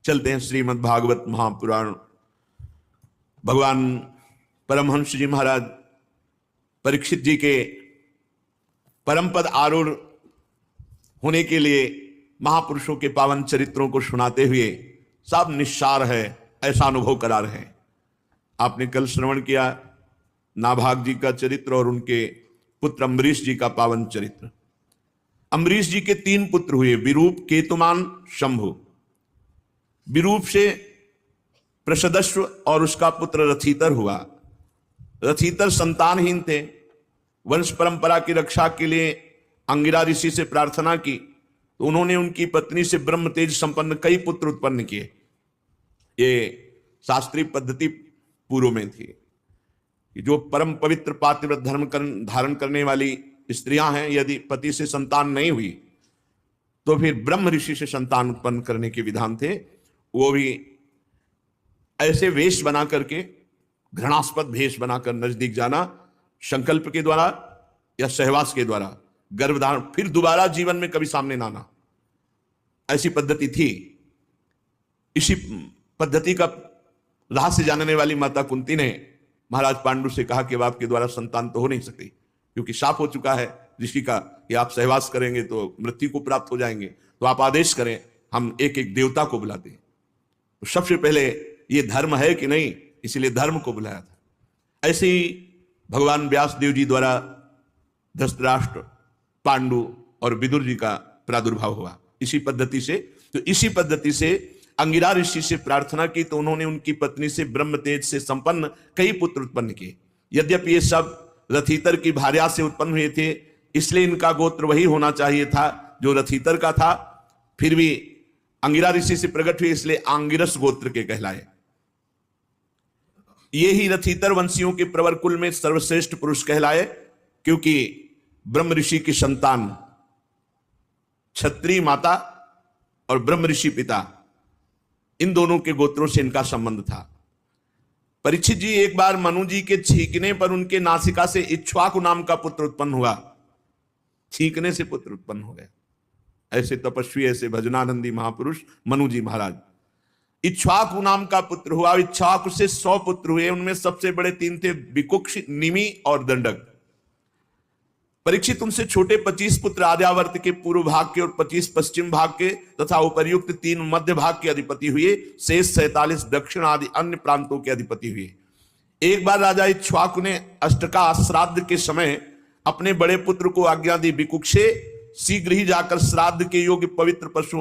चलते हैं श्रीमद् भागवत महापुराण। भगवान परमहंस जी महाराज परीक्षित जी के परम पद आरूढ़ होने के लिए महापुरुषों के पावन चरित्रों को सुनाते हुए सब निस्सार है ऐसा अनुभव करा रहे हैं। आपने कल श्रवण किया नाभाग जी का चरित्र और उनके पुत्र अम्बरीश जी का पावन चरित्र। अम्बरीश जी के 3 पुत्र हुए, विरूप, केतुमान, शंभु। विरूप से प्रसदस्व और उसका पुत्र रथितर हुआ। रथितर संतानहीन थे। वंश परंपरा की रक्षा के लिए अंगिरा ऋषि से प्रार्थना की तो उन्होंने उनकी पत्नी से ब्रह्म तेज संपन्न कई पुत्र उत्पन्न किए। ये शास्त्रीय पद्धति पूर्व में थी कि जो परम पवित्र पातिव्रत धर्म धारण करने वाली स्त्रियां हैं, यदि पति से संतान नहीं हुई तो फिर ब्रह्म ऋषि से संतान उत्पन्न करने के विधान थे। वो भी ऐसे वेश बना करके, घृणास्पद भेष बनाकर नजदीक जाना, संकल्प के द्वारा या सहवास के द्वारा गर्भधारण, फिर दोबारा जीवन में कभी सामने ना आना, ऐसी पद्धति थी। इसी पद्धति का रहस्य जानने वाली माता कुंती ने महाराज पांडु से कहा कि अब आपके द्वारा संतान तो हो नहीं सकती, क्योंकि शाप हो चुका है ऋषि का कि आप सहवास करेंगे तो मृत्यु को प्राप्त हो जाएंगे, तो आप आदेश करें, हम एक एक देवता को बुलाते हैं। तो सबसे पहले ये धर्म है कि नहीं, इसीलिए धर्म को बुलाया था। ऐसे ही भगवान व्यास देव जी द्वारा धृतराष्ट्र, पांडु और विदुर जी का प्रादुर्भाव हुआ इसी पद्धति से। तो इसी पद्धति से अंगिरा ऋषि से प्रार्थना की तो उन्होंने उनकी पत्नी से ब्रह्म तेज से संपन्न कई पुत्र उत्पन्न किए। यद्यपि ये सब रथितर की भार्या से उत्पन्न हुए थे, इसलिए इनका गोत्र वही होना चाहिए था जो रथितर का था, फिर भी अंगिरा ऋषि से प्रकट हुए इसलिए आंगिरस गोत्र के कहलाए। ये ही रथितर वंशियों के प्रवर कुल में सर्वश्रेष्ठ पुरुष कहलाए, क्योंकि ब्रह्म ऋषि की संतान क्षत्रिय माता और ब्रह्म ऋषि पिता, इन दोनों के गोत्रों से इनका संबंध था। परीक्षित जी एक बार मनु जी के छींकने पर उनके नासिका से इक्ष्वाकु नाम का पुत्र उत्पन्न हुआ। छींकने से पुत्र उत्पन्न हो गया। ऐसे तपस्वी, ऐसे भजनानंदी महापुरुष मनु जी महाराज। इक्ष्वाकु नाम का पुत्र हुआ। इक्ष्वाकु से 100 पुत्र हुए। उनमें सबसे बड़े 3 थे, विकुक्ष, निमि और दंडक। परीक्षित उनसे छोटे 25 पुत्र आर्यावर्त के पूर्व भाग के और 25 पश्चिम भाग के तथा उपर्युक्त 3 मध्य भाग के अधिपति हुए। शेष 47 दक्षिण आदि अन्य प्रांतों के अधिपति हुए। एक बार राजा इक्ष्वाकु ने अष्टका श्राद्ध के समय अपने बड़े पुत्र को आज्ञा दी, विकुक्षे शीघ्र ही जाकर श्राद्ध के योग्य पवित्र पशु